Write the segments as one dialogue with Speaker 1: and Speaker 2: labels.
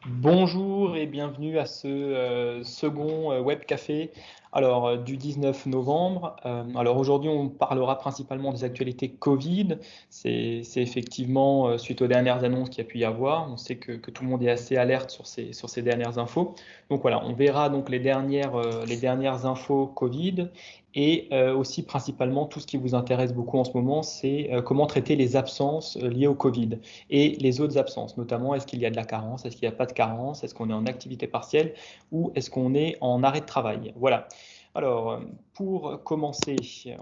Speaker 1: Bonjour et bienvenue à ce second web café du 19 novembre. Alors aujourd'hui, on parlera principalement des actualités Covid. C'est effectivement suite aux dernières annonces qu'il y a pu y avoir. On sait que tout le monde est assez alerte sur ces dernières infos. Donc voilà, on verra donc les dernières infos Covid et aussi principalement tout ce qui vous intéresse beaucoup en ce moment, c'est comment traiter les absences liées au Covid et les autres absences, notamment est-ce qu'il y a de la carence, est-ce qu'il n'y a pas de carence, est-ce qu'on est en activité partielle ou est-ce qu'on est en arrêt de travail. Voilà. Alors, pour commencer,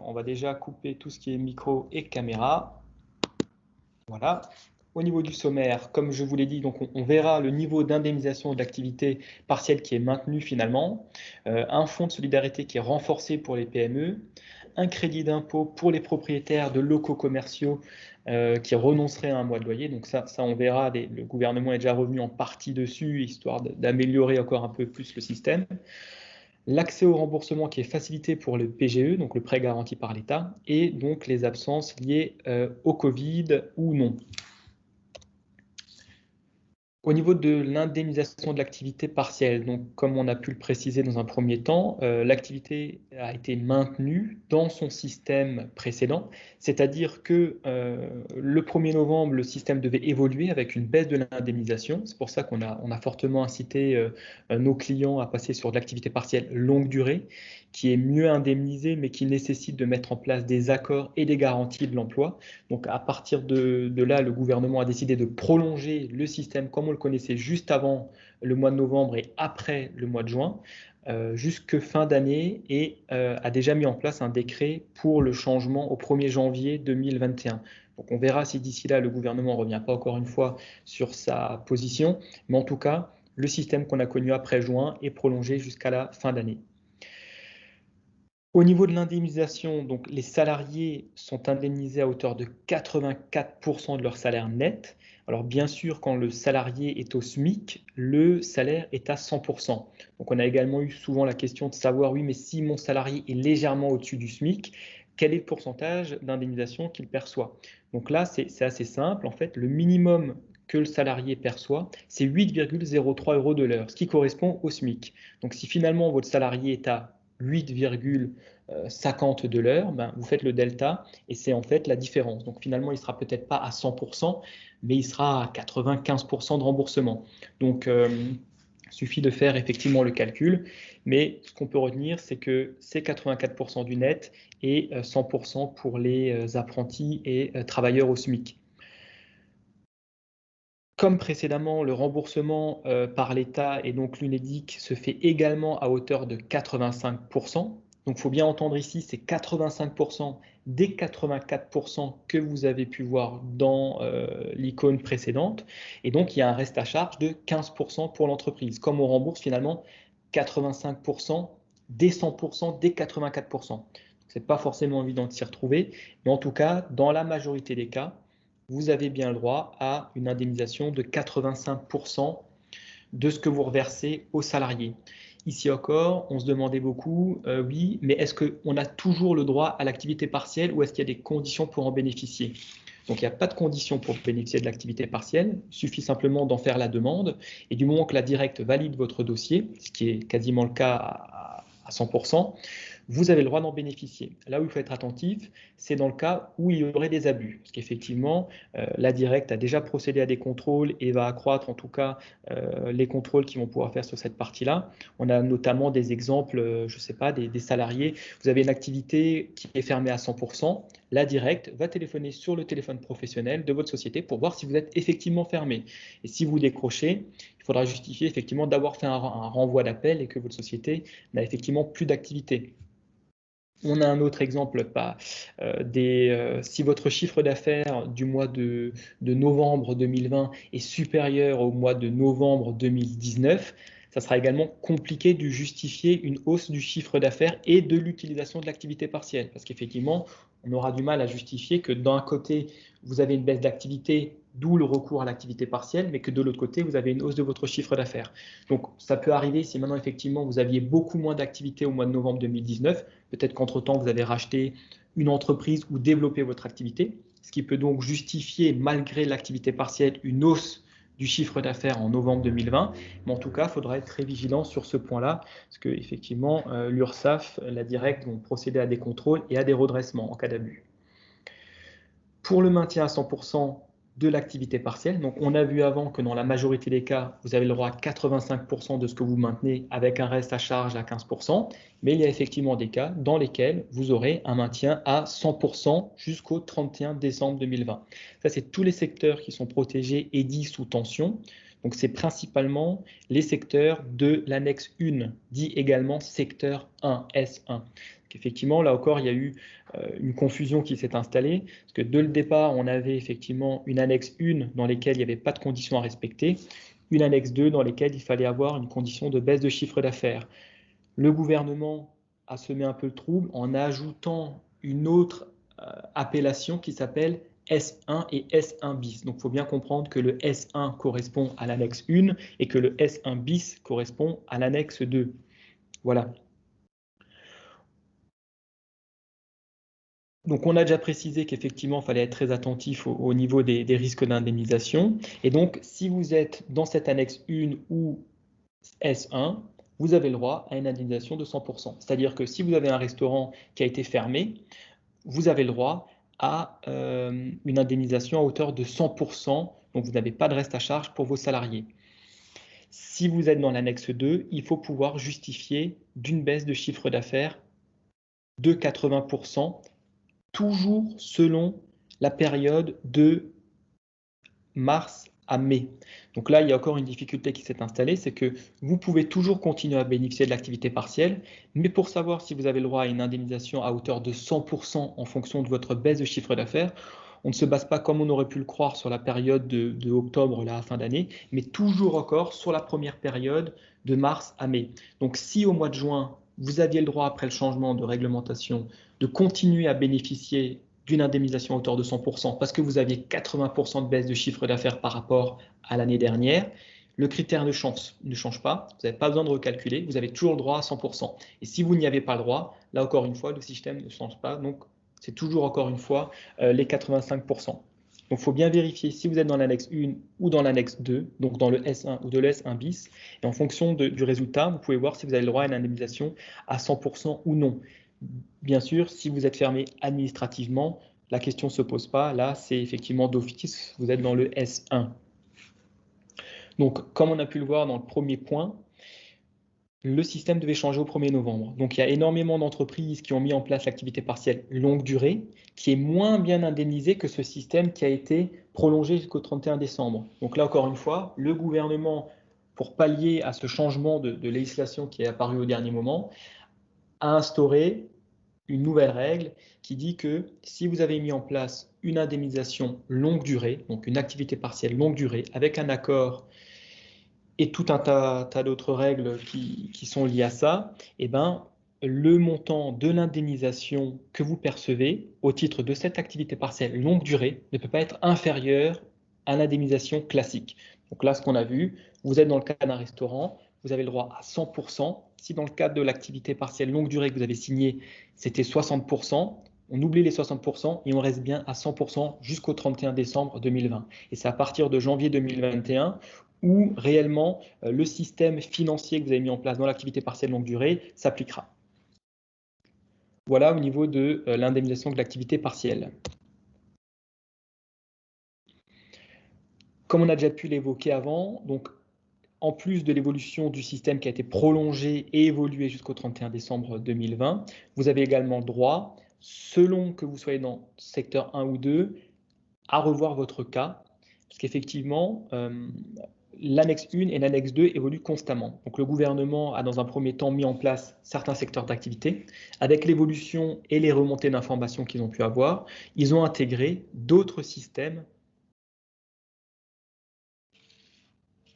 Speaker 1: on va déjà couper tout ce qui est micro et caméra. Voilà. Au niveau du sommaire, comme je vous l'ai dit, donc on verra le niveau d'indemnisation de l'activité partielle qui est maintenu finalement, un fonds de solidarité qui est renforcé pour les PME, un crédit d'impôt pour les propriétaires de locaux commerciaux qui renonceraient à un mois de loyer. Donc ça on verra, le gouvernement est déjà revenu en partie dessus, histoire d'améliorer encore un peu plus le système. L'accès au remboursement qui est facilité pour le PGE, donc le prêt garanti par l'État, et donc les absences liées au Covid ou non. Au niveau de l'indemnisation de l'activité partielle, donc comme on a pu le préciser dans un premier temps, l'activité a été maintenue dans son système précédent, c'est-à-dire que le 1er novembre, le système devait évoluer avec une baisse de l'indemnisation. C'est pour ça qu'on a fortement incité nos clients à passer sur de l'activité partielle longue durée, qui est mieux indemnisée, mais qui nécessite de mettre en place des accords et des garanties de l'emploi. Donc à partir de là, le gouvernement a décidé de prolonger le système comme on le connaissait juste avant le mois de novembre et après le mois de juin, jusque fin d'année, et a déjà mis en place un décret pour le changement au 1er janvier 2021. Donc on verra si d'ici là le gouvernement ne revient pas encore une fois sur sa position, mais en tout cas, le système qu'on a connu après juin est prolongé jusqu'à la fin d'année. Au niveau de l'indemnisation, donc les salariés sont indemnisés à hauteur de 84% de leur salaire net. Alors bien sûr, quand le salarié est au SMIC, le salaire est à 100%. Donc on a également eu souvent la question de savoir, oui, mais si mon salarié est légèrement au-dessus du SMIC, quel est le pourcentage d'indemnisation qu'il perçoit? Donc là, c'est assez simple. En fait, le minimum que le salarié perçoit, c'est 8,03 € de l'heure, ce qui correspond au SMIC. Donc si finalement votre salarié est à 8,50 de l'heure, ben, vous faites le delta et c'est en fait la différence. Donc finalement, il ne sera peut-être pas à 100%, mais il sera à 95% de remboursement. Donc, il suffit de faire effectivement le calcul, mais ce qu'on peut retenir, c'est que c'est 84% du net et 100% pour les apprentis et travailleurs au SMIC. Comme précédemment, le remboursement par l'État et donc l'UNEDIC se fait également à hauteur de 85%. Donc il faut bien entendre ici, c'est 85% des 84% que vous avez pu voir dans l'icône précédente. Et donc il y a un reste à charge de 15% pour l'entreprise, comme on rembourse finalement 85% des 100% des 84%. Ce n'est pas forcément évident de s'y retrouver, mais en tout cas, dans la majorité des cas, vous avez bien le droit à une indemnisation de 85% de ce que vous reversez aux salariés. Ici encore, on se demandait beaucoup, oui, mais est-ce qu'on a toujours le droit à l'activité partielle ou est-ce qu'il y a des conditions pour en bénéficier? Donc, il n'y a pas de condition pour bénéficier de l'activité partielle, il suffit simplement d'en faire la demande et du moment que la directe valide votre dossier, ce qui est quasiment le cas à 100%, vous avez le droit d'en bénéficier. Là où il faut être attentif, c'est dans le cas où il y aurait des abus. Parce qu'effectivement, la directe a déjà procédé à des contrôles et va accroître en tout cas les contrôles qu'ils vont pouvoir faire sur cette partie-là. On a notamment des exemples, je ne sais pas, des salariés. Vous avez une activité qui est fermée à 100%. La directe va téléphoner sur le téléphone professionnel de votre société pour voir si vous êtes effectivement fermé. Et si vous décrochez, il faudra justifier effectivement d'avoir fait un renvoi d'appel et que votre société n'a effectivement plus d'activité. On a un autre exemple, si votre chiffre d'affaires du mois de novembre 2020 est supérieur au mois de novembre 2019, ça sera également compliqué de justifier une hausse du chiffre d'affaires et de l'utilisation de l'activité partielle. Parce qu'effectivement, on aura du mal à justifier que d'un côté, vous avez une baisse d'activité, d'où le recours à l'activité partielle, mais que de l'autre côté, vous avez une hausse de votre chiffre d'affaires. Donc, ça peut arriver si maintenant, effectivement, vous aviez beaucoup moins d'activité au mois de novembre 2019, peut-être qu'entre-temps, vous avez racheté une entreprise ou développé votre activité, ce qui peut donc justifier, malgré l'activité partielle, une hausse du chiffre d'affaires en novembre 2020, mais en tout cas, il faudra être très vigilant sur ce point-là, parce qu'effectivement, l'URSSAF, la Directe vont procéder à des contrôles et à des redressements en cas d'abus. Pour le maintien à 100% de l'activité partielle, donc on a vu avant que dans la majorité des cas, vous avez le droit à 85% de ce que vous maintenez avec un reste à charge à 15%, mais il y a effectivement des cas dans lesquels vous aurez un maintien à 100% jusqu'au 31 décembre 2020. Ça, c'est tous les secteurs qui sont protégés et dits sous tension. Donc, c'est principalement les secteurs de l'annexe 1, dit également secteur 1, S1. Effectivement, là encore, il y a eu une confusion qui s'est installée, parce que dès le départ, on avait effectivement une annexe 1 dans laquelle il n'y avait pas de conditions à respecter, une annexe 2 dans laquelle il fallait avoir une condition de baisse de chiffre d'affaires. Le gouvernement a semé un peu le trouble en ajoutant une autre appellation qui s'appelle S1 et S1 bis. Donc, il faut bien comprendre que le S1 correspond à l'annexe 1 et que le S1 bis correspond à l'annexe 2. Voilà. Donc, on a déjà précisé qu'effectivement, il fallait être très attentif au niveau des risques d'indemnisation. Et donc, si vous êtes dans cette annexe 1 ou S1, vous avez le droit à une indemnisation de 100%. C'est-à-dire que si vous avez un restaurant qui a été fermé, vous avez le droit à une indemnisation à hauteur de 100%. Donc, vous n'avez pas de reste à charge pour vos salariés. Si vous êtes dans l'annexe 2, il faut pouvoir justifier d'une baisse de chiffre d'affaires de 80%, toujours selon la période de mars à mai. Donc là, il y a encore une difficulté qui s'est installée, c'est que vous pouvez toujours continuer à bénéficier de l'activité partielle, mais pour savoir si vous avez le droit à une indemnisation à hauteur de 100% en fonction de votre baisse de chiffre d'affaires, on ne se base pas comme on aurait pu le croire sur la période de octobre là, à fin d'année, mais toujours encore sur la première période de mars à mai. Donc si au mois de juin, vous aviez le droit après le changement de réglementation de continuer à bénéficier d'une indemnisation à hauteur de 100% parce que vous aviez 80% de baisse de chiffre d'affaires par rapport à l'année dernière, le critère ne change pas, vous n'avez pas besoin de recalculer, vous avez toujours le droit à 100%. Et si vous n'y avez pas le droit, là encore une fois, le système ne change pas, donc c'est toujours encore une fois les 85%. Donc il faut bien vérifier si vous êtes dans l'annexe 1 ou dans l'annexe 2, donc dans le S1 ou de le S1 bis, et en fonction du résultat, vous pouvez voir si vous avez le droit à une indemnisation à 100% ou non. Bien sûr, si vous êtes fermé administrativement, la question ne se pose pas. Là, c'est effectivement d'office, vous êtes dans le S1. Donc, comme on a pu le voir dans le premier point, le système devait changer au 1er novembre. Donc, il y a énormément d'entreprises qui ont mis en place l'activité partielle longue durée, qui est moins bien indemnisée que ce système qui a été prolongé jusqu'au 31 décembre. Donc là, encore une fois, le gouvernement, pour pallier à ce changement de législation qui est apparu au dernier moment, a instauré une nouvelle règle qui dit que si vous avez mis en place une indemnisation longue durée, donc une activité partielle longue durée, avec un accord et tout un tas d'autres règles qui sont liées à ça, eh ben, le montant de l'indemnisation que vous percevez au titre de cette activité partielle longue durée ne peut pas être inférieur à l'indemnisation classique. Donc là, ce qu'on a vu, vous êtes dans le cas d'un restaurant, vous avez le droit à 100%. Si dans le cadre de l'activité partielle longue durée que vous avez signée, c'était 60%, on oublie les 60% et on reste bien à 100% jusqu'au 31 décembre 2020. Et c'est à partir de janvier 2021 où réellement le système financier que vous avez mis en place dans l'activité partielle longue durée s'appliquera. Voilà au niveau de l'indemnisation de l'activité partielle. Comme on a déjà pu l'évoquer avant, donc en plus de l'évolution du système qui a été prolongé et évolué jusqu'au 31 décembre 2020, vous avez également le droit, selon que vous soyez dans secteur 1 ou 2, à revoir votre cas, parce qu'effectivement, l'annexe 1 et l'annexe 2 évoluent constamment. Donc le gouvernement a dans un premier temps mis en place certains secteurs d'activité. Avec l'évolution et les remontées d'informations qu'ils ont pu avoir, ils ont intégré d'autres systèmes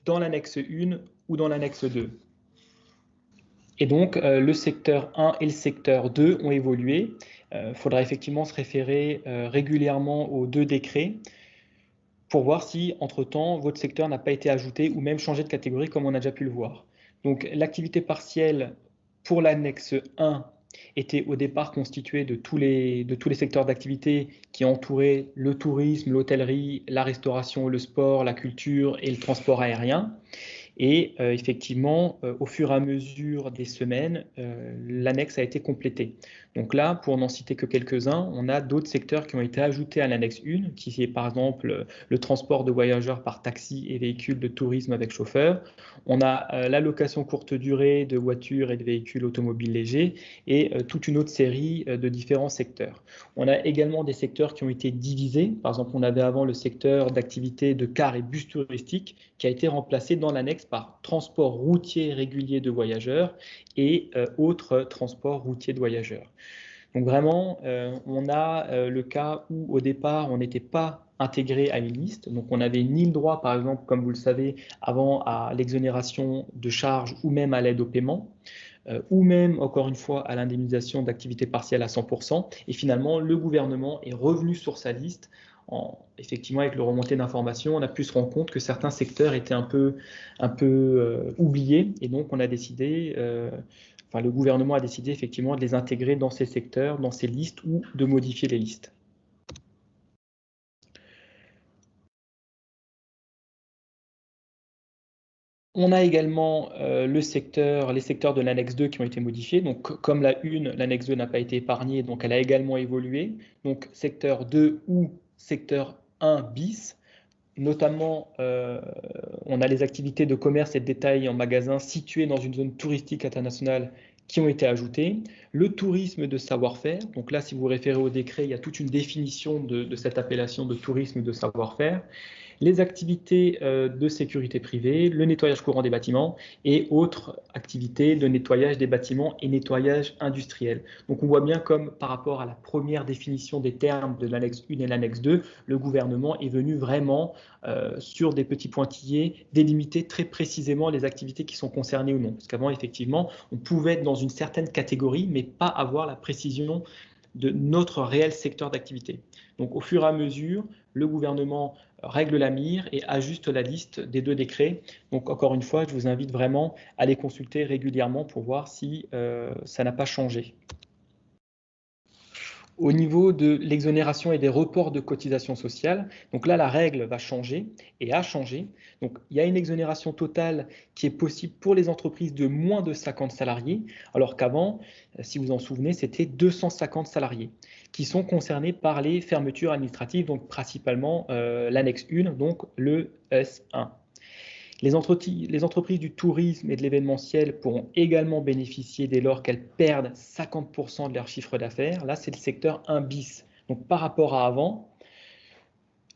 Speaker 1: dans l'annexe 1 ou dans l'annexe 2. Et donc, le secteur 1 et le secteur 2 ont évolué. Il faudra effectivement se référer régulièrement aux deux décrets pour voir si, entre-temps, votre secteur n'a pas été ajouté ou même changé de catégorie comme on a déjà pu le voir. Donc, l'activité partielle pour l'annexe 1 était au départ constitué de tous les secteurs d'activité qui entouraient le tourisme, l'hôtellerie, la restauration, le sport, la culture et le transport aérien. Et effectivement, au fur et à mesure des semaines, l'annexe a été complétée. Donc là, pour n'en citer que quelques-uns, on a d'autres secteurs qui ont été ajoutés à l'annexe 1, qui est par exemple le transport de voyageurs par taxi et véhicules de tourisme avec chauffeur. On a la location courte durée de voitures et de véhicules automobiles légers et toute une autre série de différents secteurs. On a également des secteurs qui ont été divisés. Par exemple, on avait avant le secteur d'activité de cars et bus touristiques qui a été remplacé dans l'annexe par transport routier régulier de voyageurs et autres transports routiers de voyageurs. Donc vraiment, on a le cas où au départ, on n'était pas intégré à une liste. Donc on n'avait ni le droit, par exemple, comme vous le savez, avant à l'exonération de charges ou même à l'aide au paiement, ou même, encore une fois, à l'indemnisation d'activité partielle à 100%. Et finalement, le gouvernement est revenu sur sa liste. Effectivement, avec le remontée d'informations, on a pu se rendre compte que certains secteurs étaient un peu oubliés. Et donc, on a décidé, le gouvernement a décidé effectivement de les intégrer dans ces secteurs, dans ces listes ou de modifier les listes. On a également les secteurs de l'annexe 2 qui ont été modifiés. Donc, comme la 1, l'annexe 2 n'a pas été épargnée, donc elle a également évolué. Donc, secteur 2 ou secteur 1 bis. Notamment, on a les activités de commerce et de détail en magasin situées dans une zone touristique internationale qui ont été ajoutées. Le tourisme de savoir-faire. Donc là, si vous vous référez au décret, il y a toute une définition de cette appellation de tourisme de savoir-faire. Les activités de sécurité privée, le nettoyage courant des bâtiments et autres activités de nettoyage des bâtiments et nettoyage industriel. Donc on voit bien comme par rapport à la première définition des termes de l'annexe 1 et l'annexe 2, le gouvernement est venu vraiment sur des petits pointillés délimiter très précisément les activités qui sont concernées ou non. Parce qu'avant, effectivement, on pouvait être dans une certaine catégorie, mais pas avoir la précision de notre réel secteur d'activité. Donc au fur et à mesure, le gouvernement règle la mire et ajuste la liste des deux décrets. Donc encore une fois, je vous invite vraiment à les consulter régulièrement pour voir si ça n'a pas changé. Au niveau de l'exonération et des reports de cotisations sociales, donc là, la règle va changer et a changé. Donc, il y a une exonération totale qui est possible pour les entreprises de moins de 50 salariés, alors qu'avant, si vous vous en souvenez, c'était 250 salariés qui sont concernés par les fermetures administratives, donc principalement l'annexe 1, donc le S1. Les entreprises du tourisme et de l'événementiel pourront également bénéficier dès lors qu'elles perdent 50% de leur chiffre d'affaires. Là, c'est le secteur 1 bis. Donc, par rapport à avant,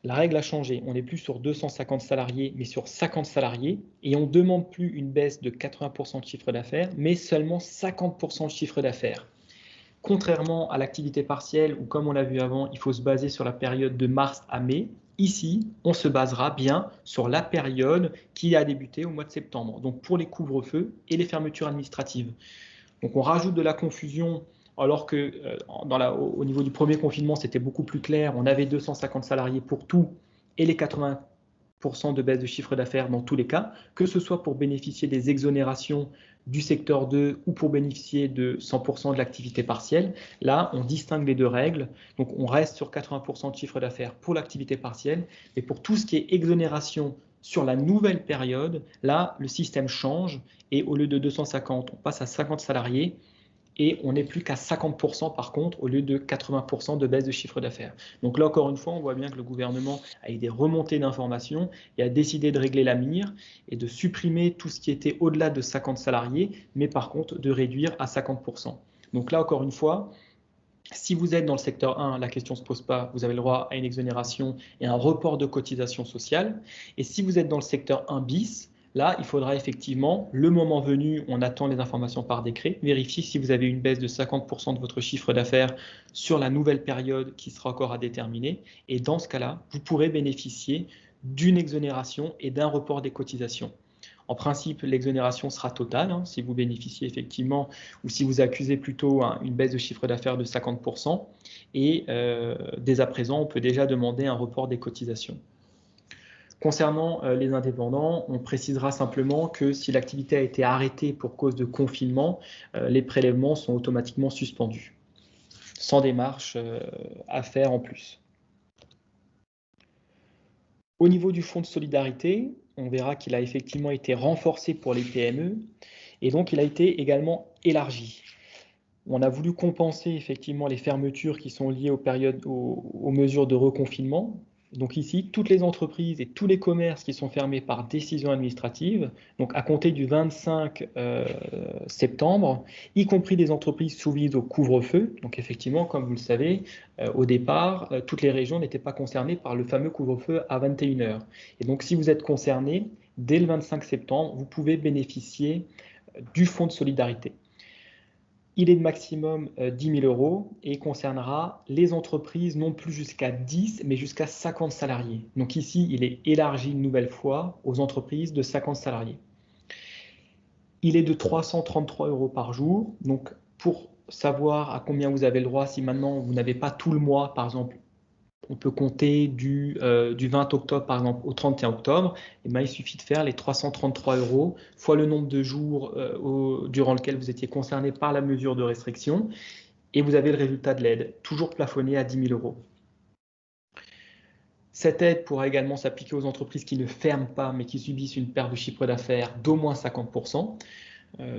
Speaker 1: la règle a changé. On n'est plus sur 250 salariés, mais sur 50 salariés. Et on ne demande plus une baisse de 80% de chiffre d'affaires, mais seulement 50% de chiffre d'affaires. Contrairement à l'activité partielle, où comme on l'a vu avant, il faut se baser sur la période de mars à mai, ici, on se basera bien sur la période qui a débuté au mois de septembre, donc pour les couvre-feux et les fermetures administratives. Donc on rajoute de la confusion, alors que au niveau du premier confinement, c'était beaucoup plus clair, on avait 250 salariés pour tout et les 80% de baisse de chiffre d'affaires dans tous les cas, que ce soit pour bénéficier des exonérations du secteur 2 ou pour bénéficier de 100% de l'activité partielle. Là, on distingue les deux règles. Donc, on reste sur 80% de chiffre d'affaires pour l'activité partielle. Et pour tout ce qui est exonération sur la nouvelle période, là, le système change. Et au lieu de 250, on passe à 50 salariés. Et on n'est plus qu'à 50% par contre, au lieu de 80% de baisse de chiffre d'affaires. Donc là, encore une fois, on voit bien que le gouvernement a eu des remontées d'informations et a décidé de régler la mire et de supprimer tout ce qui était au-delà de 50 salariés, mais par contre de réduire à 50%. Donc là, encore une fois, si vous êtes dans le secteur 1, la question ne se pose pas, vous avez le droit à une exonération et un report de cotisation sociale. Et si vous êtes dans le secteur 1 bis, là, il faudra effectivement, le moment venu, on attend les informations par décret, vérifier si vous avez une baisse de 50% de votre chiffre d'affaires sur la nouvelle période qui sera encore à déterminer. Et dans ce cas-là, vous pourrez bénéficier d'une exonération et d'un report des cotisations. En principe, l'exonération sera totale si vous bénéficiez effectivement ou si vous accusez plutôt une baisse de chiffre d'affaires de 50%. Et dès à présent, on peut déjà demander un report des cotisations. Concernant les indépendants, on précisera simplement que si l'activité a été arrêtée pour cause de confinement, les prélèvements sont automatiquement suspendus, sans démarche à faire en plus. Au niveau du fonds de solidarité, on verra qu'il a effectivement été renforcé pour les PME et donc il a été également élargi. On a voulu compenser effectivement les fermetures qui sont liées aux mesures de reconfinement. Donc ici, toutes les entreprises et tous les commerces qui sont fermés par décision administrative, donc à compter du 25 septembre, y compris des entreprises soumises au couvre-feu. Donc effectivement, comme vous le savez, au départ, toutes les régions n'étaient pas concernées par le fameux couvre-feu à 21 h. Et donc si vous êtes concerné, dès le 25 septembre, vous pouvez bénéficier du fonds de solidarité. Il est de maximum 10 000 € et concernera les entreprises non plus jusqu'à 10, mais jusqu'à 50 salariés. Donc ici, il est élargi une nouvelle fois aux entreprises de 50 salariés. Il est de 333 € par jour. Donc pour savoir à combien vous avez le droit, si maintenant vous n'avez pas tout le mois, par exemple, on peut compter du 20 octobre, par exemple, au 31 octobre, et bien, il suffit de faire les 333 € fois le nombre de jours durant lequel vous étiez concerné par la mesure de restriction, et vous avez le résultat de l'aide, toujours plafonné à 10 000 €. Cette aide pourra également s'appliquer aux entreprises qui ne ferment pas, mais qui subissent une perte de chiffre d'affaires d'au moins 50%.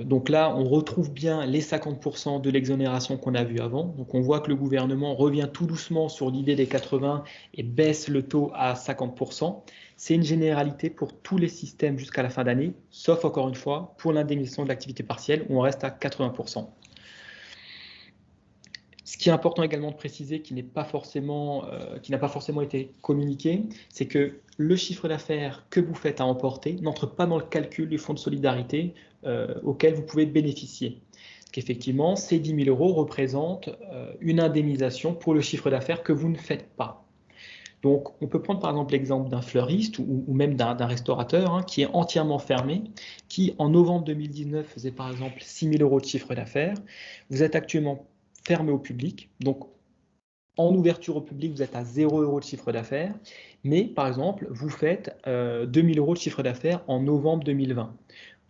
Speaker 1: Donc là, on retrouve bien les 50% de l'exonération qu'on a vu avant. Donc on voit que le gouvernement revient tout doucement sur l'idée des 80 et baisse le taux à 50%. C'est une généralité pour tous les systèmes jusqu'à la fin d'année, sauf encore une fois pour l'indemnisation de l'activité partielle où on reste à 80%. Ce qui est important également de préciser, qui n'a pas forcément été communiqué, c'est que le chiffre d'affaires que vous faites à emporter n'entre pas dans le calcul du fonds de solidarité auquel vous pouvez bénéficier. Parce qu'effectivement, ces 10 000 € représentent une indemnisation pour le chiffre d'affaires que vous ne faites pas. Donc, on peut prendre par exemple l'exemple d'un fleuriste ou même d'un restaurateur qui est entièrement fermé, qui en novembre 2019 faisait par exemple 6 000 € de chiffre d'affaires. Vous êtes actuellement fermé au public, donc en ouverture au public, vous êtes à 0 € de chiffre d'affaires, mais par exemple, vous faites 2 000 € de chiffre d'affaires en novembre 2020.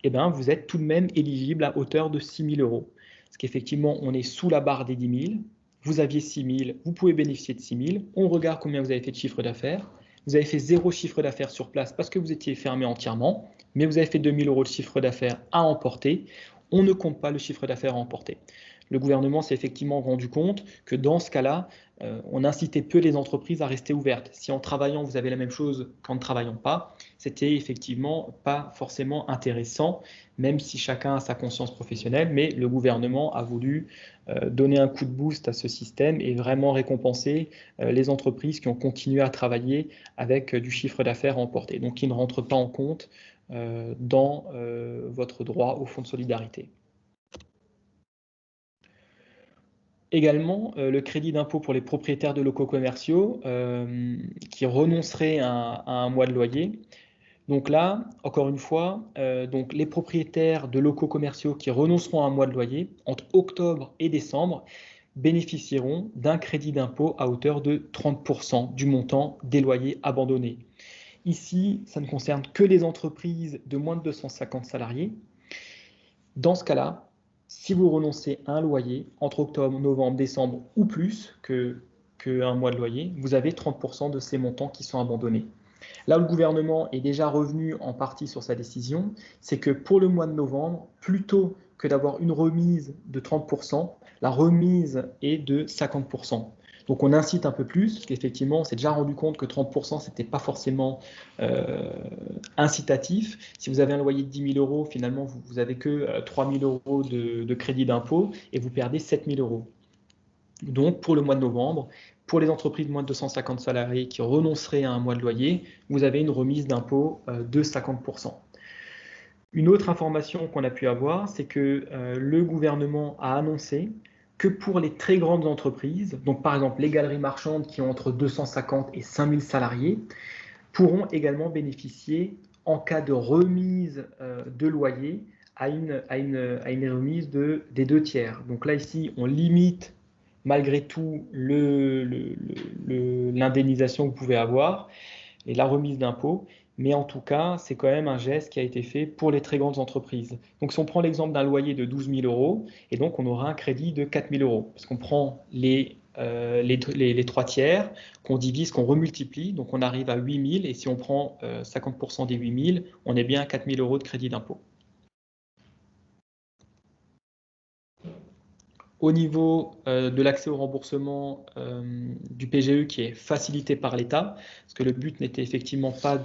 Speaker 1: Eh bien, vous êtes tout de même éligible à hauteur de 6 000 €. Parce qu'effectivement, on est sous la barre des 10 000. Vous aviez 6 000, vous pouvez bénéficier de 6 000. On regarde combien vous avez fait de chiffre d'affaires. Vous avez fait 0 chiffre d'affaires sur place parce que vous étiez fermé entièrement, mais vous avez fait 2 000 € de chiffre d'affaires à emporter. On ne compte pas le chiffre d'affaires à emporter. Le gouvernement s'est effectivement rendu compte que dans ce cas-là, on incitait peu les entreprises à rester ouvertes. Si en travaillant, vous avez la même chose qu'en ne travaillant pas, c'était effectivement pas forcément intéressant, même si chacun a sa conscience professionnelle, mais le gouvernement a voulu donner un coup de boost à ce système et vraiment récompenser les entreprises qui ont continué à travailler avec du chiffre d'affaires à emporter, donc qui ne rentrent pas en compte dans votre droit au fonds de solidarité. Également, le crédit d'impôt pour les propriétaires de locaux commerciaux qui renonceraient à un mois de loyer. Donc là, encore une fois, donc les propriétaires de locaux commerciaux qui renonceront à un mois de loyer entre octobre et décembre bénéficieront d'un crédit d'impôt à hauteur de 30% du montant des loyers abandonnés. Ici, ça ne concerne que les entreprises de moins de 250 salariés. Dans ce cas-là, si vous renoncez à un loyer entre octobre, novembre, décembre ou plus qu'un mois de loyer, vous avez 30% de ces montants qui sont abandonnés. Là où le gouvernement est déjà revenu en partie sur sa décision, c'est que pour le mois de novembre, plutôt que d'avoir une remise de 30%, la remise est de 50%. Donc on incite un peu plus, parce qu'effectivement, on s'est déjà rendu compte que 30%, ce n'était pas forcément incitatif. Si vous avez un loyer de 10 000 €, finalement, vous n'avez que 3 000 € de crédit d'impôt et vous perdez 7 000 €. Donc pour le mois de novembre, pour les entreprises de moins de 250 salariés qui renonceraient à un mois de loyer, vous avez une remise d'impôt de 50%. Une autre information qu'on a pu avoir, c'est que le gouvernement a annoncé que pour les très grandes entreprises, donc par exemple les galeries marchandes qui ont entre 250 et 5 000 salariés, pourront également bénéficier en cas de remise de loyer à une remise des 2 tiers. Donc là ici, on limite malgré tout l'indemnisation que vous pouvez avoir et la remise d'impôt. mais en tout cas, c'est quand même un geste qui a été fait pour les très grandes entreprises. Donc si on prend l'exemple d'un loyer de 12 000 euros, et donc on aura un crédit de 4 000 euros, parce qu'on prend les 3 tiers, qu'on divise, qu'on remultiplie, donc on arrive à 8 000, et si on prend 50% des 8 000, on est bien à 4 000 euros de crédit d'impôt. Au niveau de l'accès au remboursement du PGE qui est facilité par l'État, parce que le but n'était effectivement pas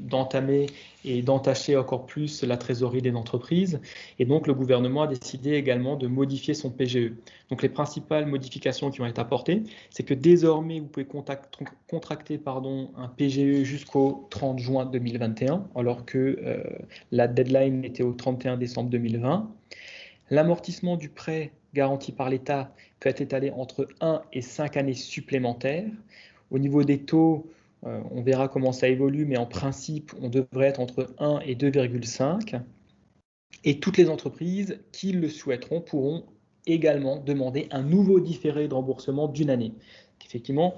Speaker 1: d'entamer et d'entacher encore plus la trésorerie des entreprises, et donc le gouvernement a décidé également de modifier son PGE. Donc les principales modifications qui ont été apportées, c'est que désormais vous pouvez contracter un PGE jusqu'au 30 juin 2021, alors que la deadline était au 31 décembre 2020. L'amortissement du prêt garanti par l'État peut être étalé entre 1 et 5 années supplémentaires. Au niveau des taux, on verra comment ça évolue, mais en principe, on devrait être entre 1 et 2,5. Et toutes les entreprises qui le souhaiteront pourront également demander un nouveau différé de remboursement d'une année. Effectivement,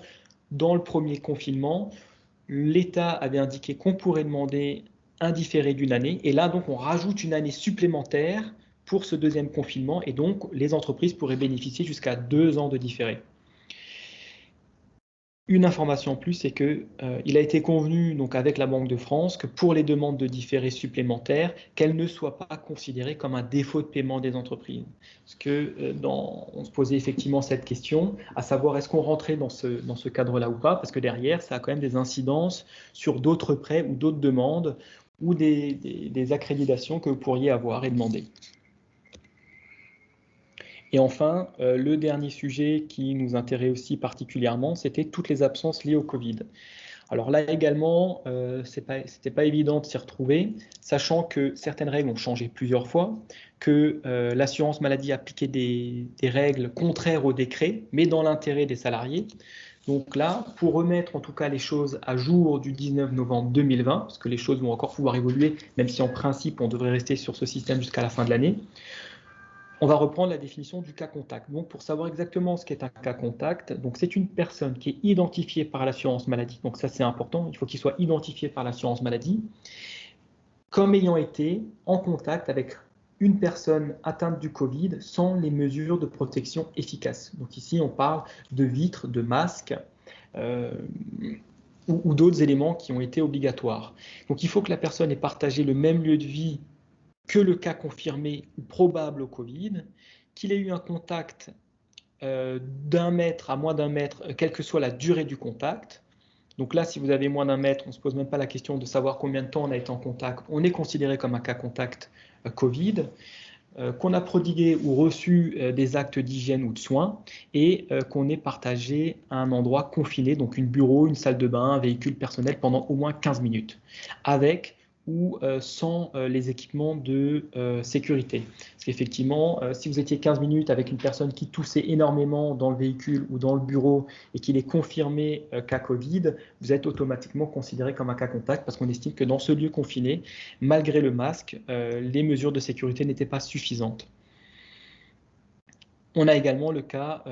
Speaker 1: dans le premier confinement, l'État avait indiqué qu'on pourrait demander un différé d'une année, et là, donc, on rajoute une année supplémentaire pour ce deuxième confinement, et donc les entreprises pourraient bénéficier jusqu'à 2 ans de différé. Une information en plus, c'est qu'il a été convenu donc, avec la Banque de France que pour les demandes de différé supplémentaires, qu'elles ne soient pas considérées comme un défaut de paiement des entreprises. Parce que on se posait effectivement cette question, à savoir est-ce qu'on rentrait dans ce cadre-là ou pas, parce que derrière, ça a quand même des incidences sur d'autres prêts ou d'autres demandes ou des accréditations que vous pourriez avoir et demander. Et enfin, le dernier sujet qui nous intéressait aussi particulièrement, c'était toutes les absences liées au Covid. Alors là également, c'était pas évident de s'y retrouver, sachant que certaines règles ont changé plusieurs fois, que l'assurance maladie appliquait des règles contraires au décret, mais dans l'intérêt des salariés. Donc là, pour remettre en tout cas les choses à jour du 19 novembre 2020, parce que les choses vont encore pouvoir évoluer, même si en principe on devrait rester sur ce système jusqu'à la fin de l'année, on va reprendre la définition du cas contact. Donc, pour savoir exactement ce qu'est un cas contact, donc c'est une personne qui est identifiée par l'assurance maladie. Donc ça, c'est important. Il faut qu'il soit identifié par l'assurance maladie comme ayant été en contact avec une personne atteinte du Covid sans les mesures de protection efficaces. Donc ici, on parle de vitres, de masques ou d'autres éléments qui ont été obligatoires. Donc il faut que la personne ait partagé le même lieu de vie que le cas confirmé ou probable au Covid, qu'il ait eu un contact d'1 mètre à moins d'1 mètre, quelle que soit la durée du contact. Donc là, si vous avez moins d'1 mètre, on ne se pose même pas la question de savoir combien de temps on a été en contact. On est considéré comme un cas contact Covid, qu'on a prodigué ou reçu des actes d'hygiène ou de soins et qu'on ait partagé à un endroit confiné, donc une bureau, une salle de bain, un véhicule personnel pendant au moins 15 minutes, avec ou sans les équipements de sécurité. Parce qu'effectivement, si vous étiez 15 minutes avec une personne qui toussait énormément dans le véhicule ou dans le bureau et qu'il est confirmé cas Covid, vous êtes automatiquement considéré comme un cas contact parce qu'on estime que dans ce lieu confiné, malgré le masque, les mesures de sécurité n'étaient pas suffisantes. On a également le cas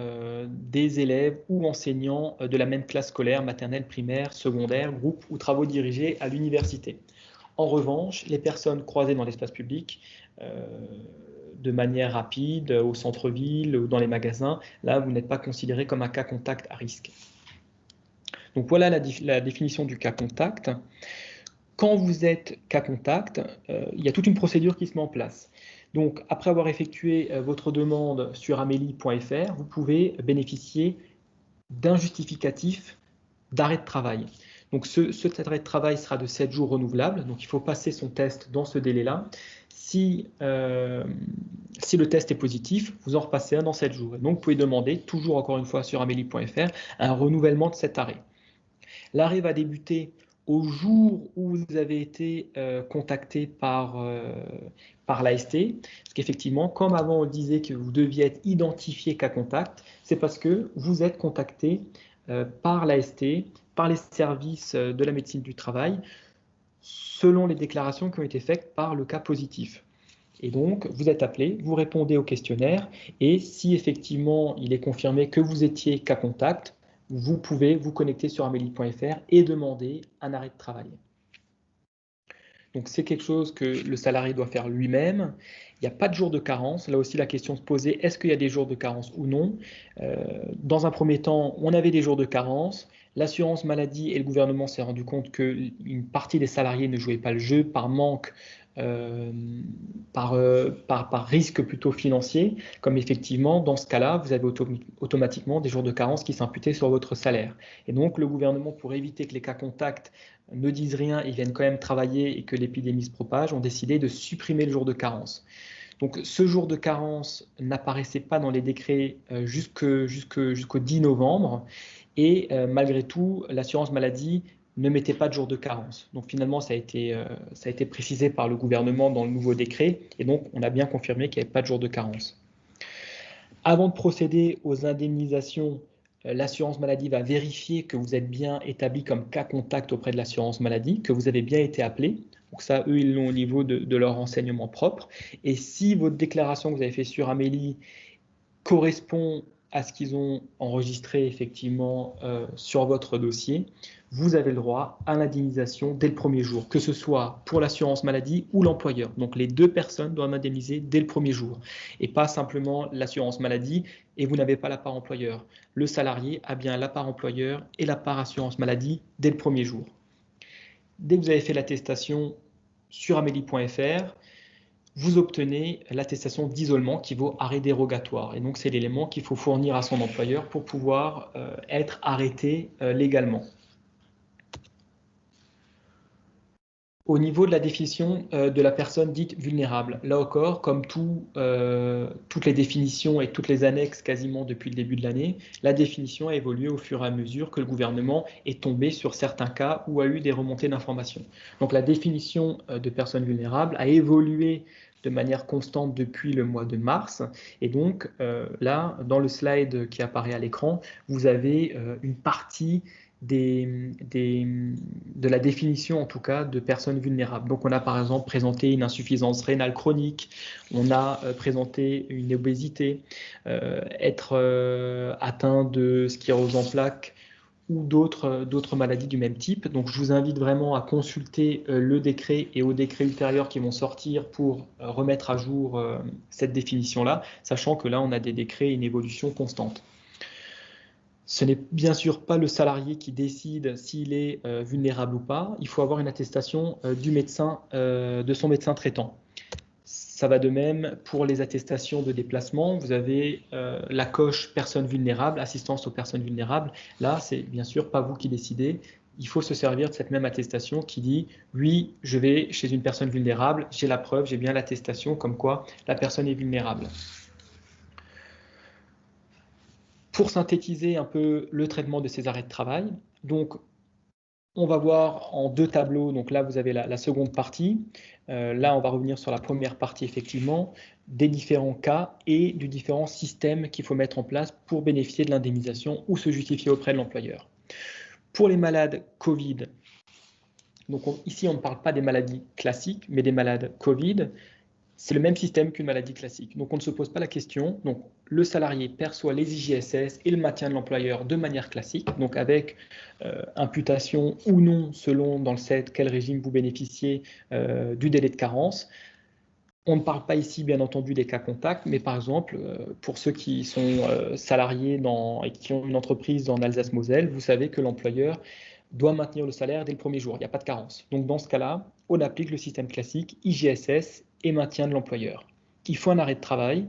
Speaker 1: des élèves ou enseignants de la même classe scolaire, maternelle, primaire, secondaire, groupe ou travaux dirigés à l'université. En revanche, les personnes croisées dans l'espace public, de manière rapide, au centre-ville ou dans les magasins, là, vous n'êtes pas considéré comme un cas contact à risque. Donc voilà la définition du cas contact. Quand vous êtes cas contact, il y a toute une procédure qui se met en place. Donc, après avoir effectué votre demande sur amélie.fr, vous pouvez bénéficier d'un justificatif d'arrêt de travail. Donc, cet arrêt de travail sera de 7 jours renouvelable. Donc, il faut passer son test dans ce délai-là. Si le test est positif, vous en repassez un dans 7 jours. Et donc, vous pouvez demander, toujours encore une fois sur amélie.fr, un renouvellement de cet arrêt. L'arrêt va débuter au jour où vous avez été contacté par l'AST, parce qu'effectivement, comme avant on disait que vous deviez être identifié cas contact, c'est parce que vous êtes contacté par l'AST, par les services de la médecine du travail, selon les déclarations qui ont été faites par le cas positif. Et donc, vous êtes appelé, vous répondez au questionnaire, et si effectivement il est confirmé que vous étiez cas contact, vous pouvez vous connecter sur amélie.fr et demander un arrêt de travail. Donc c'est quelque chose que le salarié doit faire lui-même. Il n'y a pas de jour de carence. Là aussi, la question se posait, est-ce qu'il y a des jours de carence ou non? Dans un premier temps, on avait des jours de carence. L'assurance maladie et le gouvernement s'est rendu compte qu'une partie des salariés ne jouaient pas le jeu par manque, euh, par risque plutôt financier, comme effectivement, dans ce cas-là, vous avez automatiquement des jours de carence qui s'imputaient sur votre salaire. Et donc, le gouvernement, pour éviter que les cas contacts ne disent rien, ils viennent quand même travailler et que l'épidémie se propage, ont décidé de supprimer le jour de carence. Donc ce jour de carence n'apparaissait pas dans les décrets jusqu'au 10 novembre et malgré tout, l'assurance maladie ne mettait pas de jour de carence. Donc finalement, ça a été précisé par le gouvernement dans le nouveau décret et donc on a bien confirmé qu'il n'y avait pas de jour de carence. Avant de procéder aux indemnisations, l'assurance maladie va vérifier que vous êtes bien établi comme cas contact auprès de l'assurance maladie, que vous avez bien été appelé. Donc ça, eux, ils l'ont au niveau de leur renseignement propre. Et si votre déclaration que vous avez faite sur Amélie correspond à ce qu'ils ont enregistré effectivement sur votre dossier, vous avez le droit à l'indemnisation dès le premier jour, que ce soit pour l'assurance maladie ou l'employeur. Donc les deux personnes doivent indemniser dès le premier jour et pas simplement l'assurance maladie et vous n'avez pas la part employeur. Le salarié a bien la part employeur et la part assurance maladie dès le premier jour. Dès que vous avez fait l'attestation sur amélie.fr, vous obtenez l'attestation d'isolement qui vaut arrêt dérogatoire. Et donc, c'est l'élément qu'il faut fournir à son employeur pour pouvoir être arrêté légalement. Au niveau de la définition de la personne dite vulnérable, là encore, comme toutes les définitions et toutes les annexes quasiment depuis le début de l'année, la définition a évolué au fur et à mesure que le gouvernement est tombé sur certains cas où a eu des remontées d'informations. Donc la définition de personne vulnérable a évolué de manière constante depuis le mois de mars. Et donc là, dans le slide qui apparaît à l'écran, vous avez une partie de la définition en tout cas de personnes vulnérables. Donc on a par exemple présenté une insuffisance rénale chronique, on a présenté une obésité, être atteint de sclérose en plaques ou d'autres maladies du même type. Donc je vous invite vraiment à consulter le décret et aux décrets ultérieurs qui vont sortir pour remettre à jour cette définition-là, sachant que là on a des décrets et une évolution constante. Ce n'est bien sûr pas le salarié qui décide s'il est vulnérable ou pas. Il faut avoir une attestation du médecin, de son médecin traitant. Ça va de même pour les attestations de déplacement. Vous avez la coche personne vulnérable, assistance aux personnes vulnérables. Là, c'est bien sûr pas vous qui décidez. Il faut se servir de cette même attestation qui dit « Oui, je vais chez une personne vulnérable, j'ai la preuve, j'ai bien l'attestation comme quoi la personne est vulnérable. » Pour synthétiser un peu le traitement de ces arrêts de travail, donc on va voir en deux tableaux, donc là vous avez la seconde partie, là on va revenir sur la première partie effectivement, des différents cas et du différent système qu'il faut mettre en place pour bénéficier de l'indemnisation ou se justifier auprès de l'employeur. Pour les malades Covid, donc ici on ne parle pas des maladies classiques, mais des malades Covid, c'est le même système qu'une maladie classique. Donc on ne se pose pas la question. Donc le salarié perçoit les IJSS et le maintien de l'employeur de manière classique, donc avec imputation ou non selon dans le CED quel régime vous bénéficiez du délai de carence. On ne parle pas ici bien entendu des cas contacts, mais par exemple pour ceux qui sont salariés et qui ont une entreprise en Alsace-Moselle, vous savez que l'employeur doit maintenir le salaire dès le premier jour, il n'y a pas de carence. Donc dans ce cas-là, on applique le système classique IJSS et maintien de l'employeur. Il faut un arrêt de travail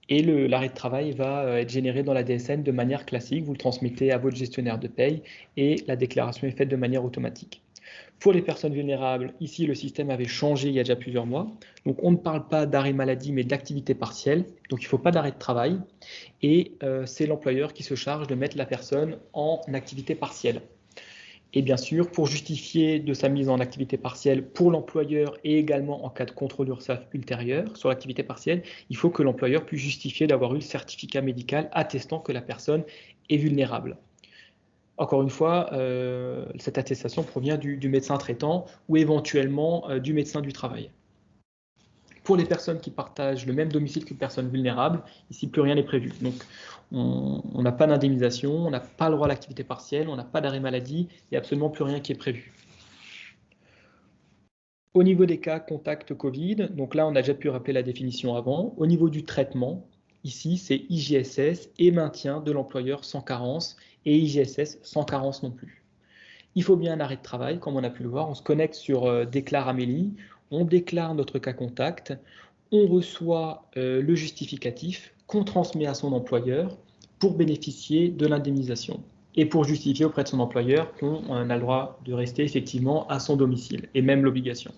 Speaker 1: et l'arrêt de travail va être généré dans la DSN de manière classique. Vous le transmettez à votre gestionnaire de paye et la déclaration est faite de manière automatique. Pour les personnes vulnérables, ici le système avait changé il y a déjà plusieurs mois. Donc on ne parle pas d'arrêt maladie mais d'activité partielle. Donc il ne faut pas d'arrêt de travail et c'est l'employeur qui se charge de mettre la personne en activité partielle. Et bien sûr, pour justifier de sa mise en activité partielle pour l'employeur et également en cas de contrôle URSSAF ultérieur sur l'activité partielle, il faut que l'employeur puisse justifier d'avoir eu le certificat médical attestant que la personne est vulnérable. Encore une fois, cette attestation provient du médecin traitant ou éventuellement du médecin du travail. Pour les personnes qui partagent le même domicile qu'une personne vulnérable, ici plus rien n'est prévu. Donc on n'a pas d'indemnisation, on n'a pas le droit à l'activité partielle, on n'a pas d'arrêt maladie, il n'y a absolument plus rien qui est prévu. Au niveau des cas contact Covid, donc là, on a déjà pu rappeler la définition avant. Au niveau du traitement, ici, c'est IGSS et maintien de l'employeur sans carence et IGSS sans carence non plus. Il faut bien un arrêt de travail, comme on a pu le voir. On se connecte sur Déclare Amélie, on déclare notre cas contact, on reçoit le justificatif qu'on transmet à son employeur pour bénéficier de l'indemnisation et pour justifier auprès de son employeur qu'on a le droit de rester effectivement à son domicile et même l'obligation.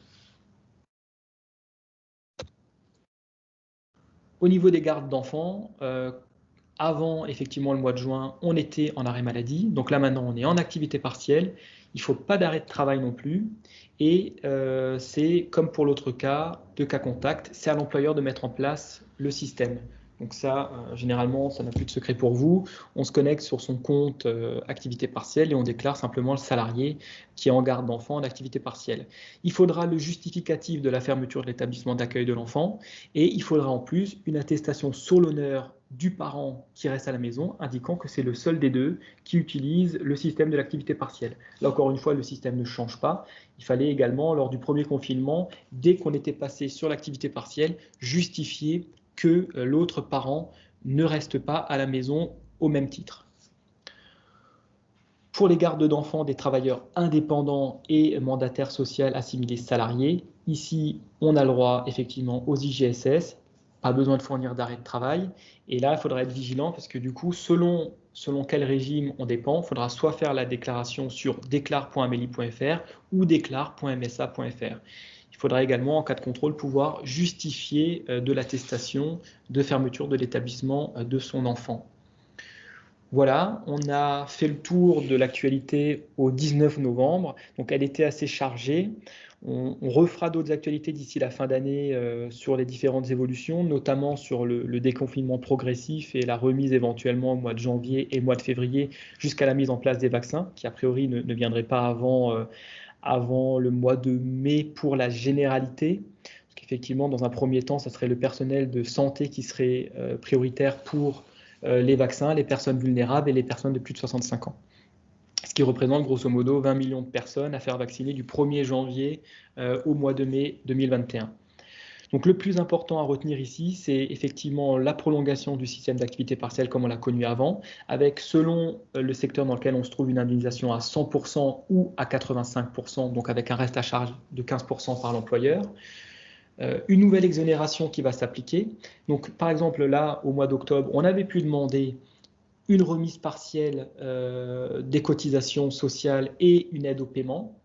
Speaker 1: Au niveau des gardes d'enfants, avant effectivement le mois de juin, on était en arrêt maladie. Donc là maintenant, on est en activité partielle. Il ne faut pas d'arrêt de travail non plus. Et c'est comme pour l'autre cas, de cas contact, c'est à l'employeur de mettre en place le système. Donc ça, généralement, ça n'a plus de secret pour vous. On se connecte sur son compte activité partielle et on déclare simplement le salarié qui est en garde d'enfant en activité partielle. Il faudra le justificatif de la fermeture de l'établissement d'accueil de l'enfant et il faudra en plus une attestation sur l'honneur du parent qui reste à la maison, indiquant que c'est le seul des deux qui utilise le système de l'activité partielle. Là encore une fois, le système ne change pas. Il fallait également, lors du premier confinement, dès qu'on était passé sur l'activité partielle, justifier que l'autre parent ne reste pas à la maison au même titre. Pour les gardes d'enfants des travailleurs indépendants et mandataires sociaux assimilés salariés, ici, on a le droit effectivement aux IGSS, pas besoin de fournir d'arrêt de travail. Et là, il faudra être vigilant parce que du coup, selon quel régime on dépend, il faudra soit faire la déclaration sur déclare.amélie.fr ou déclare.msa.fr. Il faudra également, en cas de contrôle, pouvoir justifier de l'attestation de fermeture de l'établissement de son enfant. Voilà, on a fait le tour de l'actualité au 19 novembre, donc elle était assez chargée. On refera d'autres actualités d'ici la fin d'année sur les différentes évolutions, notamment sur le déconfinement progressif et la remise éventuellement au mois de janvier et mois de février jusqu'à la mise en place des vaccins, qui a priori ne viendrait pas avant le mois de mai pour la généralité. Parce qu'effectivement, dans un premier temps, ça serait le personnel de santé qui serait prioritaire pour les vaccins, les personnes vulnérables et les personnes de plus de 65 ans. Ce qui représente grosso modo 20 millions de personnes à faire vacciner du 1er janvier au mois de mai 2021. Donc le plus important à retenir ici, c'est effectivement la prolongation du système d'activité partielle comme on l'a connu avant, avec selon le secteur dans lequel on se trouve une indemnisation à 100% ou à 85%, donc avec un reste à charge de 15% par l'employeur. Une nouvelle exonération qui va s'appliquer. Donc, par exemple, là, au mois d'octobre, on avait pu demander une remise partielle des cotisations sociales et une aide au paiement.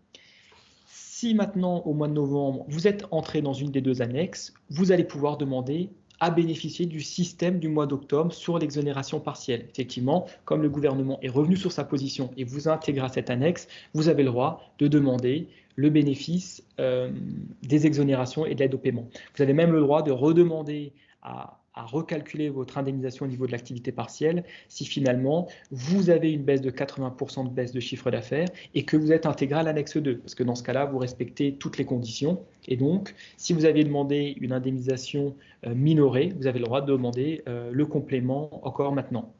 Speaker 1: Si maintenant, au mois de novembre, vous êtes entré dans une des deux annexes, vous allez pouvoir demander à bénéficier du système du mois d'octobre sur l'exonération partielle. Effectivement, comme le gouvernement est revenu sur sa position et vous intègre à cette annexe, vous avez le droit de demander le bénéfice des exonérations et de l'aide au paiement. Vous avez même le droit de redemander à recalculer votre indemnisation au niveau de l'activité partielle si finalement vous avez une baisse de 80% de baisse de chiffre d'affaires et que vous êtes intégré à l'annexe 2, parce que dans ce cas-là, vous respectez toutes les conditions. Et donc, si vous aviez demandé une indemnisation minorée, vous avez le droit de demander le complément encore maintenant.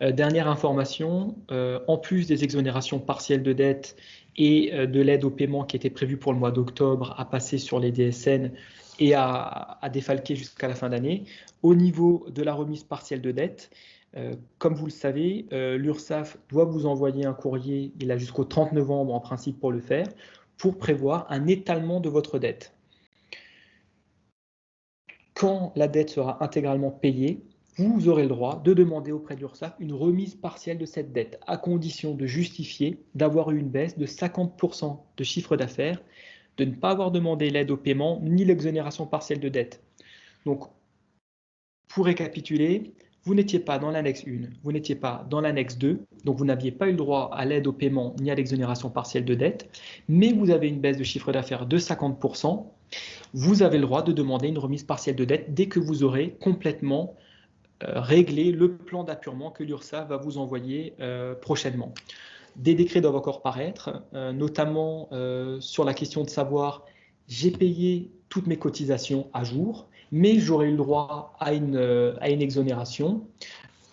Speaker 1: Dernière information, en plus des exonérations partielles de dette et de l'aide au paiement qui était prévue pour le mois d'octobre à passer sur les DSN et à défalquer jusqu'à la fin d'année, au niveau de la remise partielle de dette, comme vous le savez, l'URSSAF doit vous envoyer un courrier, il a jusqu'au 30 novembre en principe pour le faire, pour prévoir un étalement de votre dette. Quand la dette sera intégralement payée, vous aurez le droit de demander auprès de l'URSSAF une remise partielle de cette dette, à condition de justifier d'avoir eu une baisse de 50% de chiffre d'affaires, de ne pas avoir demandé l'aide au paiement ni l'exonération partielle de dette. Donc, pour récapituler, vous n'étiez pas dans l'annexe 1, vous n'étiez pas dans l'annexe 2, donc vous n'aviez pas eu le droit à l'aide au paiement ni à l'exonération partielle de dette, mais vous avez une baisse de chiffre d'affaires de 50%, vous avez le droit de demander une remise partielle de dette dès que vous aurez complètement réglé le plan d'appurement que l'URSSAF va vous envoyer prochainement. Des décrets doivent encore paraître, notamment sur la question de savoir j'ai payé toutes mes cotisations à jour, mais j'aurai eu le droit à une exonération.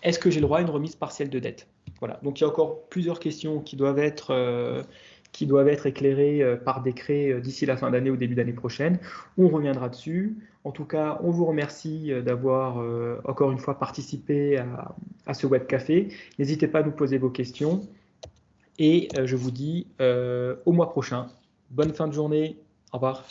Speaker 1: Est-ce que j'ai le droit à une remise partielle de dette? Voilà. Donc il y a encore plusieurs questions qui doivent être qui doivent être éclairés par décret d'ici la fin d'année ou début d'année prochaine. On reviendra dessus. En tout cas, on vous remercie d'avoir encore une fois participé à ce web café. N'hésitez pas à nous poser vos questions et je vous dis au mois prochain. Bonne fin de journée. Au revoir.